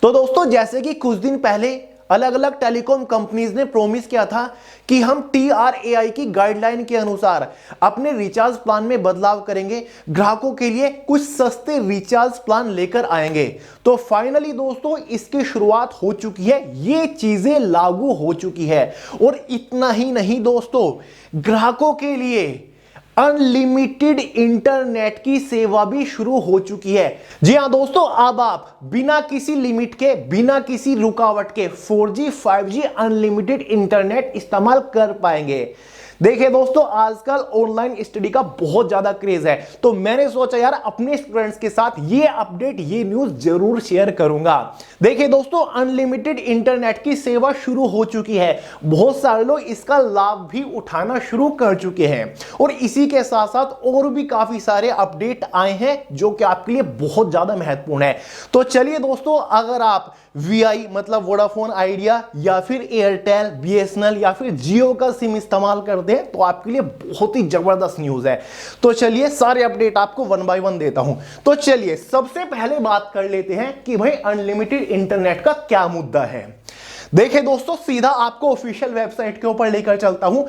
तो दोस्तों जैसे कि कुछ दिन पहले अलग अलग टेलीकॉम कंपनीज ने प्रॉमिस किया था कि हम TRAI की गाइडलाइन के अनुसार अपने रिचार्ज प्लान में बदलाव करेंगे, ग्राहकों के लिए कुछ सस्ते रिचार्ज प्लान लेकर आएंगे। तो फाइनली दोस्तों इसकी शुरुआत हो चुकी है, ये चीजें लागू हो चुकी है। और इतना ही नहीं दोस्तों, ग्राहकों के लिए अनलिमिटेड इंटरनेट की सेवा भी शुरू हो चुकी है। जी हां दोस्तों, अब आप बिना किसी लिमिट के, बिना किसी रुकावट के 4G 5G अनलिमिटेड इंटरनेट इस्तेमाल कर पाएंगे। देखिए दोस्तों, आजकल ऑनलाइन स्टडी का बहुत ज्यादा क्रेज है, तो मैंने सोचा यार अपने स्टूडेंट्स के साथ ये अपडेट, ये न्यूज जरूर शेयर करूंगा। देखिए दोस्तों, अनलिमिटेड इंटरनेट की सेवा शुरू हो चुकी है, बहुत सारे लोग इसका लाभ भी उठाना शुरू कर चुके हैं और इसी के साथ साथ और भी काफी सारे अपडेट आए हैं जो कि आपके लिए बहुत ज्यादा महत्वपूर्ण है। तो चलिए दोस्तों, अगर आप VI मतलब वोडाफोन आइडिया या फिर एयरटेल, BSNL या फिर जियो का सिम इस्तेमाल करते हैं तो आपके लिए बहुत ही जबरदस्त न्यूज है। तो चलिए सारे अपडेट आपको 1 बाय 1 देता हूं। तो चलिए सबसे पहले बात कर लेते हैं कि भाई अनलिमिटेड इंटरनेट का क्या मुद्दा है। देखिए दोस्तों, सीधा आपको ऑफिशियल वेबसाइट के ऊपर लेकर चलता हूं।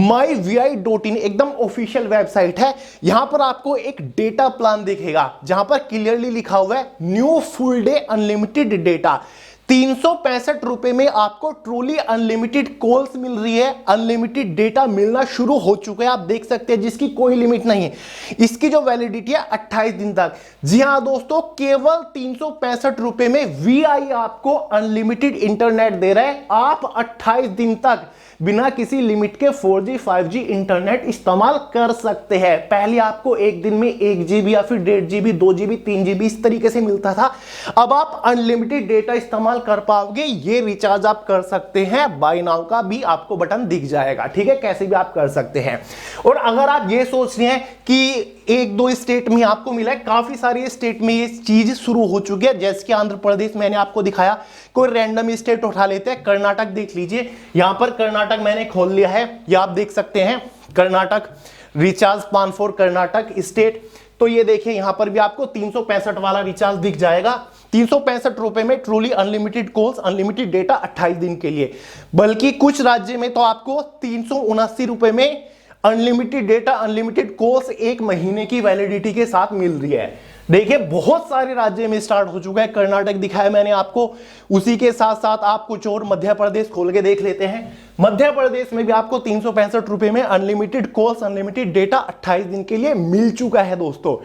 myvi.in एकदम ऑफिशियल वेबसाइट है। यहां पर आपको एक डेटा प्लान दिखेगा जहां पर क्लियरली लिखा हुआ है new full day unlimited data. 365 रुपए में आपको ट्रूली अनलिमिटेड कॉल्स मिल रही है, अनलिमिटेड डेटा मिलना शुरू हो चुका है। आप देख सकते हैं जिसकी कोई लिमिट नहीं है। इसकी जो वैलिडिटी है 28 दिन तक। जी हां दोस्तों, केवल 365 रुपए में VI आपको अनलिमिटेड इंटरनेट दे रहा है। आप 28 दिन तक बिना किसी लिमिट के 4G 5G इंटरनेट इस्तेमाल कर सकते हैं। पहले आपको एक दिन में 1 GB या फिर 1.5 GB, 2 GB, 3 GB इस तरीके से मिलता था। अब आप अनलिमिटेड डेटा इस्तेमाल कर पाओगे। ये रिचार्ज आप कर सकते हैं, बाय नाउ का भी आपको बटन दिख जाएगा, ठीक है, कैसे भी आप कर सकते हैं। और अगर आप ये सोच रहे हैं कि 1-2 स्टेट में आपको मिला है, काफी सारे स्टेट में ये चीज शुरू हो चुकी है। जैसे कि आंध्र प्रदेश मैंने आपको दिखाया, कोई रैंडम स्टेट उठा लेते हैं, कर्नाटक देख लीजिए। यहां पर कर्नाटक मैंने खोल लिया है, ये आप देख सकते हैं, Karnataka recharge plan for Karnataka state. तो ये देखिए यहां पर भी आपको 365 वाला रिचार्ज दिख जाएगा। 365 रुपए में truly unlimited calls, unlimited data 28 दिन के लिए। बल्कि कुछ राज्य में तो आपको 379 रुपए में अनलिमिटेड डेटा, अनलिमिटेड कॉल्स 1 महीने की वैलिडिटी के साथ मिल रही है। देखिए बहुत सारे राज्य में स्टार्ट हो चुका है। कर्नाटक दिखाया मैंने आपको, उसी के साथ साथ आप कुछ और मध्य प्रदेश खोल के देख लेते हैं। मध्य प्रदेश में भी आपको 365 रुपए में अनलिमिटेड कॉल्स, अनलिमिटेड डेटा 28 दिन के लिए मिल चुका है दोस्तों,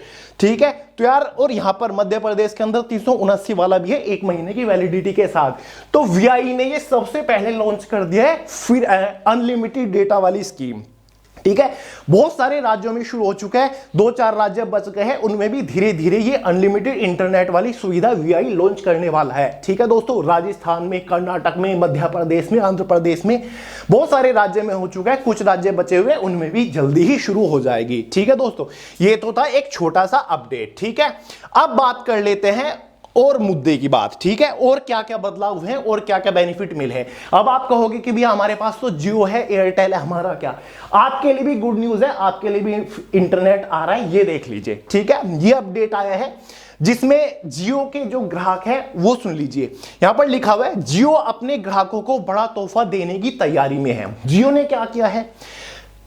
ठीक है। तो यार, और यहां पर मध्य प्रदेश के अंदर 379 वाला भी है 1 महीने की वैलिडिटी के साथ। तो VI ने ये सबसे पहले लॉन्च कर दिया है फिर अनलिमिटेड डेटा वाली स्कीम, ठीक है। बहुत सारे राज्यों में शुरू हो चुका है, 2-4 राज्य बच गए हैं, उनमें भी धीरे धीरे ये अनलिमिटेड इंटरनेट वाली सुविधा VI लॉन्च करने वाला है, ठीक है दोस्तों। राजस्थान में, कर्नाटक में, मध्य प्रदेश में, आंध्र प्रदेश में, बहुत सारे राज्य में हो चुका है। कुछ राज्य बचे हुए उनमें भी जल्दी ही शुरू हो जाएगी, ठीक है दोस्तों। ये तो था एक छोटा सा अपडेट, ठीक है। अब बात कर लेते हैं और मुद्दे की बात, ठीक है, और क्या क्या बदलाव हुए और क्या क्या बेनिफिट मिले हैं। अब आप कहोगे कि भैया हमारे पास तो जियो है, एयरटेल है, हमारा क्या। आपके लिए भी गुड न्यूज है, आपके लिए भी इंटरनेट आ रहा है, ये देख लीजिए, ठीक है। ये अपडेट आया है जिसमें जियो के जो ग्राहक है वो सुन लीजिए। यहां पर लिखा हुआ है जियो अपने ग्राहकों को बड़ा तोहफा देने की तैयारी में है। जियो ने क्या किया है,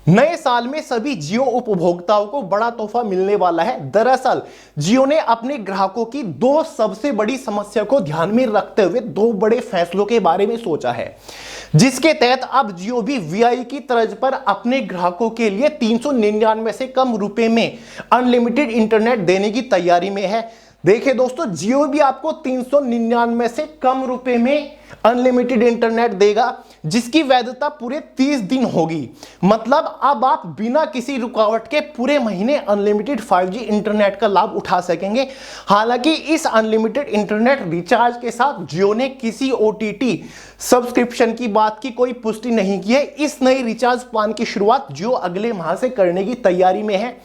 नए साल में सभी जियो उपभोक्ताओं को बड़ा तोहफा मिलने वाला है। दरअसल जियो ने अपने ग्राहकों की 2 सबसे बड़ी समस्या को ध्यान में रखते हुए 2 बड़े फैसलों के बारे में सोचा है, जिसके तहत अब जियो भी VI की तर्ज पर अपने ग्राहकों के लिए 399 से कम रुपए में अनलिमिटेड इंटरनेट देने की तैयारी में है। देखिए दोस्तों, जियो भी आपको 399 से कम रुपए में अनलिमिटेड इंटरनेट देगा, जिसकी वैधता पूरे 30 दिन होगी। मतलब अब आप बिना किसी रुकावट के पूरे महीने अनलिमिटेड 5G इंटरनेट का लाभ उठा सकेंगे। हालांकि इस अनलिमिटेड इंटरनेट रिचार्ज के साथ जियो ने किसी OTT सब्सक्रिप्शन की बात की कोई पुष्टि नहीं की है। इस नई रिचार्ज प्लान की शुरुआत जियो अगले माह से करने की तैयारी में है।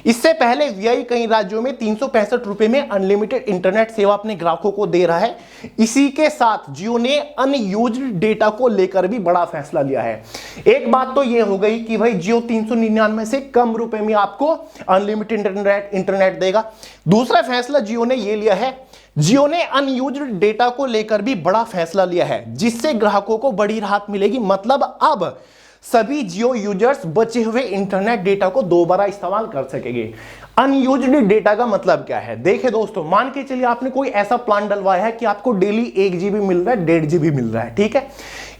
इससे पहले VI कई राज्यों में 365 रुपए में अनलिमिटेड इंटरनेट सेवा अपने ग्राहकों को दे रहा है। इसी के साथ जियो ने अनयूज्ड डेटा को लेकर भी बड़ा फैसला लिया है। एक बात तो यह हो गई कि भाई जियो 399 से कम रुपए में आपको अनलिमिटेड इंटरनेट देगा। दूसरा फैसला जियो ने यह लिया है, जियो ने अनयूज्ड डेटा को लेकर भी बड़ा फैसला लिया है, जिससे ग्राहकों को बड़ी राहत मिलेगी। मतलब अब सभी जियो यूजर्स बचे हुए इंटरनेट डेटा को दोबारा इस्तेमाल कर सकेंगे। अनयूज्ड डेटा का मतलब क्या है? देखिए दोस्तों, मान के चलिए आपने कोई ऐसा प्लान डलवाया है कि आपको डेली 1 GB मिल रहा है, 1.5 GB मिल रहा है, ठीक है।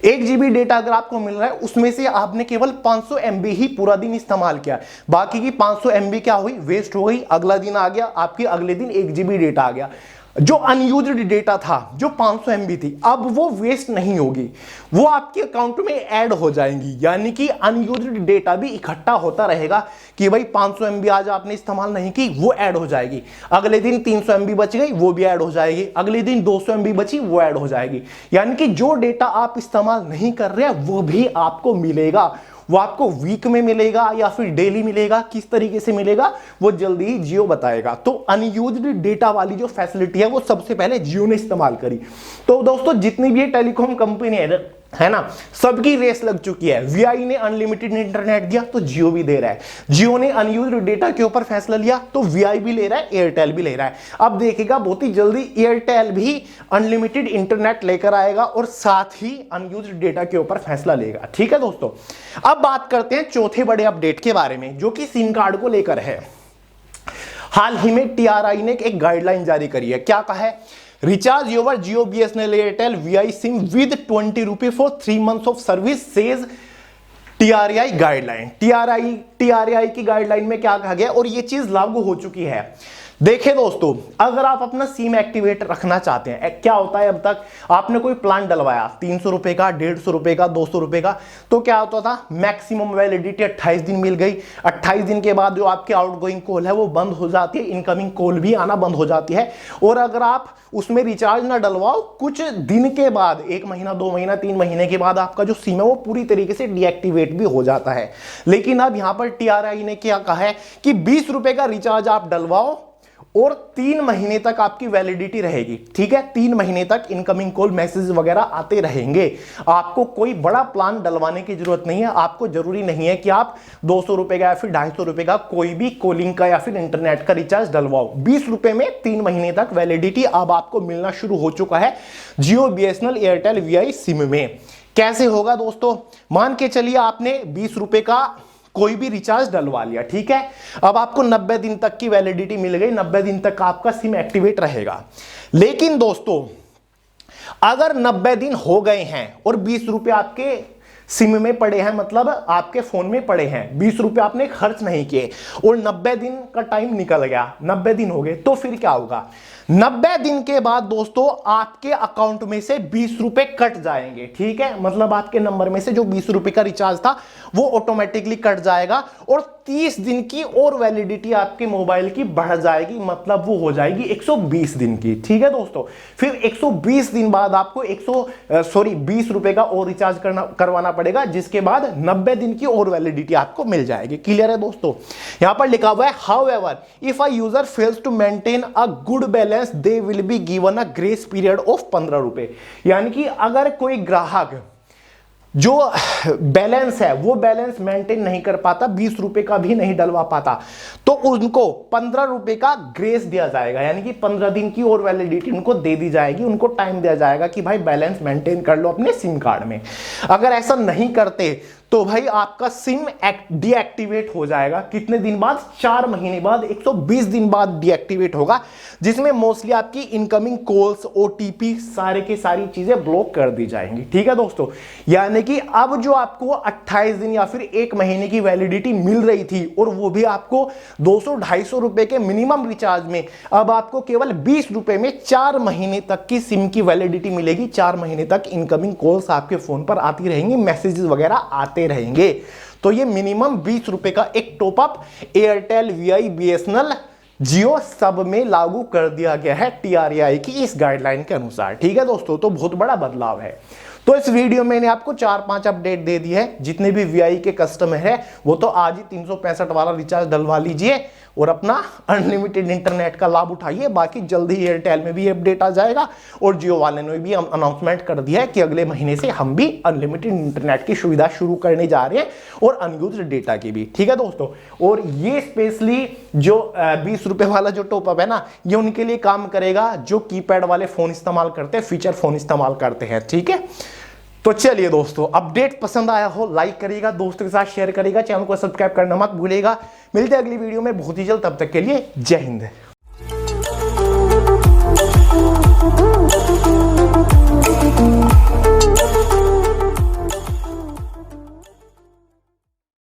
1 GB डेटा अगर आपको मिल रहा है, उसमें से आपने केवल 500 MB ही पूरा दिन इस्तेमाल किया, बाकी की 500 MB क्या हुई? वेस्ट हो गई। अगला दिन आ गया, आपके अगले दिन 1 GB डेटा आ गया। जो अनयूज्ड डेटा था, जो 500 MB थी, अब वो वेस्ट नहीं होगी, वो आपके अकाउंट में ऐड हो जाएंगी। यानी कि अनयूज्ड डेटा भी इकट्ठा होता रहेगा कि भाई 500 MB आज आपने इस्तेमाल नहीं की, वो ऐड हो जाएगी। अगले दिन 300 MB बच गई, वो भी ऐड हो जाएगी। अगले दिन 200 MB बची, वो ऐड हो जाएगी। यानी कि जो डेटा आप इस्तेमाल नहीं कर रहे हैं वो भी आपको मिलेगा। वो आपको वीक में मिलेगा या फिर डेली मिलेगा, किस तरीके से मिलेगा वो जल्दी ही जियो बताएगा। तो अनयूज्ड डेटा वाली जो फैसिलिटी है वो सबसे पहले जियो ने इस्तेमाल करी। तो दोस्तों, जितनी भी टेलीकॉम कंपनी है ना, सबकी रेस लग चुकी है। वीआई ने अनलिमिटेड इंटरनेट दिया तो जियो भी दे रहा है, जियो ने अनयूज्ड डेटा के ऊपर फैसला लिया तो वीआई भी ले रहा है, एयरटेल भी ले रहा है। अब देखिएगा बहुत ही जल्दी एयरटेल भी अनलिमिटेड इंटरनेट लेकर आएगा और साथ ही अनयूज्ड डेटा के ऊपर फैसला लेगा। ठीक है दोस्तों, अब बात करते हैं चौथे बड़े अपडेट के बारे में, जो कि सिम कार्ड को लेकर है। हाल ही में टीआरआई ने एक गाइडलाइन जारी करी है। क्या कहा है? Recharge your Jio BSNL Airtel VI SIM with 20 रुपए for 3 months of service says TRI guideline. TRI की गाइडलाइन में क्या कहा गया और ये चीज लागू हो चुकी है। देखिए दोस्तों, अगर आप अपना सिम एक्टिवेट रखना चाहते हैं, क्या होता है, अब तक आपने कोई प्लान डलवाया 300 रुपए का, 150 रुपए का, 200 रुपए का, तो क्या होता था, मैक्सिमम वैलिडिटी 28 दिन मिल गई। 28 दिन के बाद जो आपके आउटगोइंग कॉल है वो बंद हो जाती है, इनकमिंग कॉल भी आना बंद हो जाती है। और अगर आप उसमें रिचार्ज ना डलवाओ, कुछ दिन के बाद, 1 महीना, 2 महीना, 3 महीने के बाद आपका जो सिम है वो पूरी तरीके से डीएक्टिवेट भी हो जाता है। लेकिन अब यहां पर टीआरआई ने क्या कहा है कि 20 रुपए का रिचार्ज आप डलवाओ और 3 महीने तक आपकी वैलिडिटी रहेगी। ठीक है, 3 महीने तक इनकमिंग कॉल, मैसेज वगैरह आते रहेंगे। आपको कोई बड़ा प्लान डलवाने की जरूरत नहीं है। आपको जरूरी नहीं है कि आप 200 रुपए का या फिर 250 रुपए का कोई भी कॉलिंग का या फिर इंटरनेट का रिचार्ज डलवाओ। 20 रुपए में 3 महीने तक वैलिडिटी अब आपको मिलना शुरू हो चुका है जियो, बीएसएनएल, एयरटेल, वीआई सिम में। कैसे होगा दोस्तों? मान के चलिए आपने 20 रुपए का कोई भी रिचार्ज डलवा लिया, ठीक है। अब आपको 90 दिन तक की वैलिडिटी मिल गई, 90 दिन तक आपका सिम एक्टिवेट रहेगा। लेकिन दोस्तों, अगर 90 दिन हो गए हैं और 20 रुपए आपके सिम में पड़े हैं, मतलब आपके फोन में पड़े हैं, 20 रुपए आपने खर्च नहीं किए और 90 दिन का टाइम निकल गया, 90 दिन हो गए, तो फिर क्या होगा? 90 दिन के बाद दोस्तों आपके अकाउंट में से 20 रुपए कट जाएंगे। ठीक है, मतलब आपके नंबर में से जो 20 रुपए का रिचार्ज था वो ऑटोमेटिकली कट जाएगा और 30 दिन की और वैलिडिटी आपके मोबाइल की बढ़ जाएगी, मतलब वो हो जाएगी 120 दिन की। ठीक है दोस्तों, फिर 120 दिन बाद आपको 20 रुपए का और रिचार्ज करवाना पड़ेगा, जिसके बाद 90 दिन की और वैलिडिटी आपको मिल जाएगी। क्लियर है दोस्तों? यहां पर लिखा हुआ है, however if a user fails to maintain a good balance they will be given a grace period of 15 रुपए। यानी कि अगर कोई ग्राहक जो बैलेंस है वो बैलेंस मेंटेन नहीं कर पाता, 20 रुपए का भी नहीं डलवा पाता, तो उनको 15 रुपए का ग्रेस दिया जाएगा। यानी कि 15 दिन की और वैलिडिटी उनको दे दी जाएगी, उनको टाइम दिया जाएगा कि भाई बैलेंस मेंटेन कर लो अपने सिम कार्ड में। अगर ऐसा नहीं करते तो भाई आपका सिम डीएक्टिवेट हो जाएगा। कितने दिन बाद? 4 महीने बाद, 120 दिन बाद डीएक्टिवेट होगा, जिसमें मोस्टली आपकी इनकमिंग कॉल्स, ओटीपी, सारे की सारी चीजें ब्लॉक कर दी जाएंगी। ठीक है दोस्तों, यानी कि अब जो आपको 28 दिन या फिर 1 महीने की वैलिडिटी मिल रही थी और वो भी आपको 200-250 रुपए के मिनिमम रिचार्ज में, अब आपको केवल 20 रुपए में 4 महीने तक की सिम की वैलिडिटी मिलेगी। 4 महीने तक इनकमिंग कॉल्स आपके फोन पर आती रहेंगी, मैसेजेस वगैरह आते रहेंगे। तो ये मिनिमम 20 रुपए का एक टॉपअप एयरटेल, वीआई, बीएसएनएल, जियो सब में लागू कर दिया गया है टीआरआई की इस गाइडलाइन के अनुसार। ठीक है दोस्तों, तो बहुत बड़ा बदलाव है। तो इस वीडियो में मैंने आपको 4-5 अपडेट दे दी है। जितने भी वीआई के कस्टमर है वो तो आज ही 365 वाला रिचार्ज डलवा लीजिए और अपना अनलिमिटेड इंटरनेट का लाभ उठाइए। बाकी जल्दी ही एयरटेल में भी अपडेट आ जाएगा और जियो वाले ने भी अनाउंसमेंट कर दिया है कि अगले महीने से हम भी अनलिमिटेड इंटरनेट की सुविधा शुरू करने जा रहे हैं और अनयूज्ड डेटा की भी। ठीक है दोस्तों, और ये स्पेशली जो 20 रुपए वाला जो टॉपअप है ना, ये उनके लिए काम करेगा जो कीपैड वाले फोन इस्तेमाल करते हैं, फीचर फोन इस्तेमाल करते हैं। ठीक है, तो चलिए दोस्तों, अपडेट पसंद आया हो लाइक करिएगा, दोस्तों के साथ शेयर करिएगा, चैनल को सब्सक्राइब करना मत भूलिएगा। मिलते हैं अगली वीडियो में बहुत ही जल्द, तब तक के लिए जय हिंद।